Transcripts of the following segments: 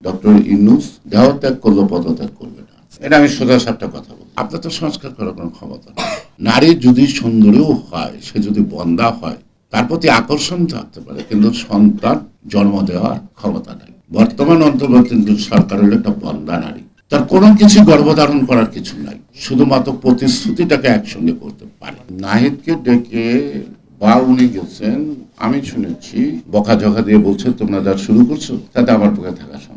Doctor Yunus দেহ ত্যাগ করলো, পদত্যাগ করবে না, এটা আমি সোজা সাপটা কথা বলি। আপনার তো সংস্কার করার কোনো ক্ষমতা নেই। নারী যদি সুন্দরীও হয়, সে যদি বন্ধা হয়, তার প্রতি আকর্ষণ থাকতে পারে, কিন্তু সন্তান জন্ম দেওয়ার ক্ষমতা নেই। বর্তমান অন্তর্বর্তী সরকার হলো একটা বন্ধা নারী, তার কোনো কিছু গর্ভধারণ করার কিছু নাই, শুধুমাত্র প্রতিশ্রুতিটাকে একসঙ্গে করতে পারে। নাহিদকে ডেকে বা উনি গেছেন, আমি শুনেছি বকাঝকা দিয়ে বলছে তোমরা যা শুরু করছো তাতে আমার পক্ষে থাকা সম্ভব।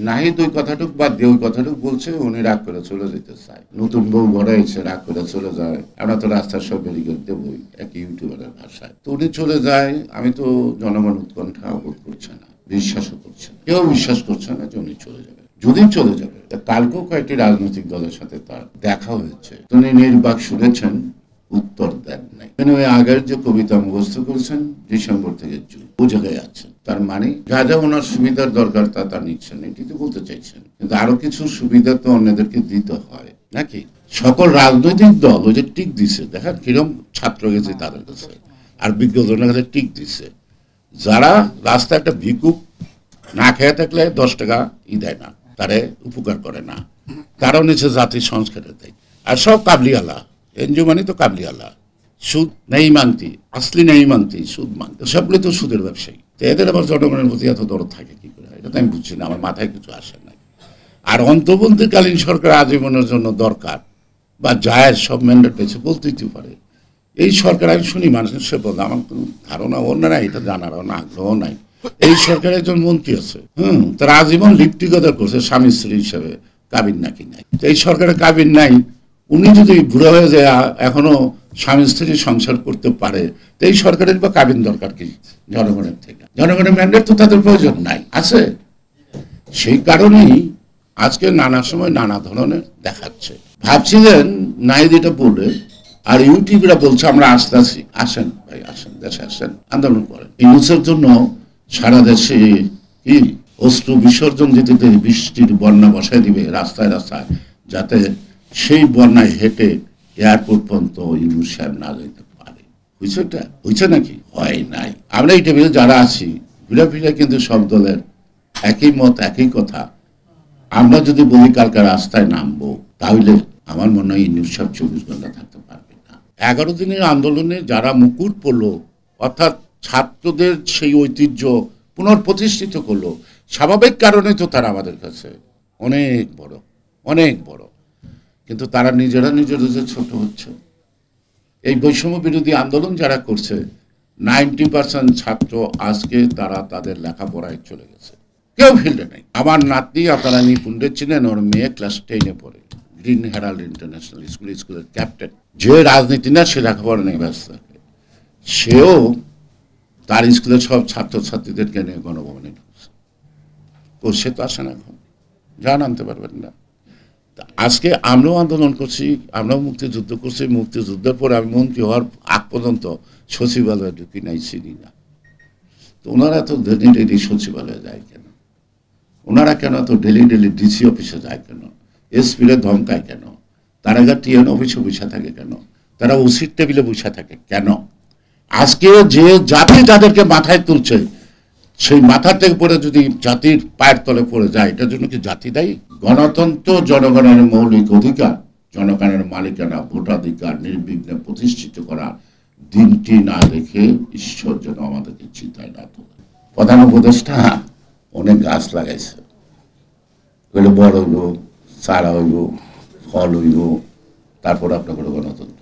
নাহিদ ওই কথাটুক বাদ দিয়ে ওই কথাটুক বলছে উনি রাগ করে চলে যেতে চায়। নতুন বউ ঘরে এসে রাগ করে চলে যায়, আমরা তো রাস্তার সব ব্যারিকেড দেবই, এক ইউটিউবারের ভাষায়। তো উনি চলে যায়, আমি তো জনগণ উৎকণ্ঠা বোধ করছে না, বিশ্বাসও করছে না, কেউ বিশ্বাস করছে না যে উনি চলে যাবে। যদি চলে যাবে, কালকেও কয়েকটি রাজনৈতিক দলের সাথে তার দেখা হয়েছে, তিনি নির্বাক শুনেছেন, উত্তর দেন নাই। ওই আগের যে কবিতা মুখস্থ করেছেন ডিসেম্বর থেকে জুন, ও জায়গায় আছেন। তার মানে যা যা ওনার সুবিধার দরকার তা নিচ্ছেন, এটি তো বলতে চাইছেন। কিন্তু আরো কিছু সুবিধা তো অন্যদেরকে দিতে হয় নাকি? সকল রাজনৈতিক দল ওই যে টিক দিছে, দেখেন কিরকম ছাত্র গেছে তাদের কাছে, আর বিজ্ঞজনের কাছে টিক দিছে। যারা রাস্তা একটা ভিক্ষুক না খেয়ে থাকলে 10 টাকা দেয় না, তারে উপকার করে না, কারণ হচ্ছে জাতির সংস্কারের দেয়। আর সব কাবলিওয়ালা এনজিও মানে তো কাবলিওয়ালা, সুদ নেই মানতি, আসলি নেই মানতি, সুদ মানতে, সবগুলো তো সুদের ব্যবসায়ী। তো এদের আবার জনগণের প্রতি এত দরদ থাকে কি করে, এটা তো আমি বুঝছি না, আমার মাথায় কিছু আসে নাই। আর অন্তর্বর্তীকালীন সরকার আজীবনের জন্য দরকার বা জায়েজ, সব ম্যান্ডেট পেয়েছে বলতেই তো পারে। এই সরকার আমি শুনি মানুষের সে বলতে, আমার কোনো ধারণা ওর না, এটা জানারও না, আগ্রহ নাই। এই সরকারের একজন মন্ত্রী আছে, তারা আজীবন লিপ্টিকতা করছে স্বামী স্ত্রী হিসেবে, কাবিন নাকি নাই। এই সরকারের কাবিন নাই, উনি যদি বুড়া হয়ে যায় এখনো স্বামী স্ত্রী সংসার করতে পারে, তো এই সরকারের বা কাবিন দরকার কি জনগণের থেকে? জনগণের ম্যান্ডেট তো তাদের প্রয়োজন নাই, আছে। সেই কারণেই আজকে নানা সময় নানা ধরনের দেখাচ্ছে। ভাবছিলেন নাহিদ এটা বলে, আর ইউটিউবরা বলছে আমরা আসতেছি, আসেন ভাই আসেন, দেশে আসেন, আন্দোলন করেন। ইউনূসের জন্য সারা দেশে কি অশ্রু বিসর্জন দিতে, বৃষ্টির বন্যা বসায় দিবে রাস্তায় রাস্তায়, যাতে সেই বন্যায় হেঁটে এয়ারপোর্ট পর্যন্ত ইউনূস সাহেব না যেতে পারে। বুঝছো, এটা হয়েছে নাকি? হয় নাই। আমরা এই টেবিলে যারা আছি ঘুরে ফিরে কিন্তু সব দলের একই মত, একই কথা। আমরা যদি বলি কালকে রাস্তায় নামবো, তাহলে আমার মনে হয় ইউনূস সাহেব 24 ঘন্টা থাকতে পারবে না। 11 দিনের আন্দোলনে যারা মুকুট পড়লো, অর্থাৎ ছাত্রদের সেই ঐতিহ্য পুনঃপ্রতিষ্ঠিত করলো, স্বাভাবিক কারণে তো তারা আমাদের কাছে অনেক বড়, অনেক বড়। কিন্তু তারা নিজেরা যে ছোট হচ্ছে। এই বৈষম্য বিরোধী আন্দোলন যারা করছে, 90% ছাত্র আজকে তারা তাদের লেখাপড়ায় চলে গেছে, কেউ ফিল্ডে নেই। আমার নাতনি, আপনারা নিপুণদের ছিলেন, ওর মেয়ে ক্লাস 10-এ পড়ে, গ্রিন হেরাল্ড ইন্টারন্যাশনাল স্কুলের ক্যাপ্টেন। যে রাজনীতি না, সে লেখাপড়া নিয়ে ব্যস্ত থাকে। সেও তার স্কুলের সব ছাত্রছাত্রীদেরকে নিয়ে গণভবনে ঢুকছে। তো সে তো আসে না, এখন যান আনতে পারবেন না। আজকে আমরাও আন্দোলন করছি, আমরাও মুক্তিযুদ্ধ করছি। মুক্তিযুদ্ধের পরে আমি মন্ত্রী হওয়ার আগ পর্যন্ত সচিবালয়ে ঢুকি নাই, চিনি না। তো ওনারা তো ডেলি সচিবালয়ে যায় কেন? ওনারা কেন তো ডেলি ডিসি অফিসে যায় কেন? এসপিরে ধমকায় কেন? তারা টিএন অফিসে বসে থাকে কেন? তারা ওসির টেবিলে বসে থাকে কেন? আজকে যে জাতি যাদেরকে মাথায় তুলছে, সেই মাথা থেকে পড়ে যদি জাতির পায়ের তলে পড়ে যায়, এটার জন্য কি জাতি দায়ী? গণতন্ত্র জনগণের মৌলিক অধিকার, জনগণের মালিকানা, ভোটাধিকার নির্বিঘ্নে প্রতিষ্ঠিত করার দিনটি না দেখে ঈশ্বর যেন আমাদেরকে চিন্তায় না তোলে। প্রধান উপদেষ্টা অনেক গাছ লাগাইছে, ওইগুলো বড় হইব, চারা হইব, ফল হইব, তারপর আপনার গণতন্ত্র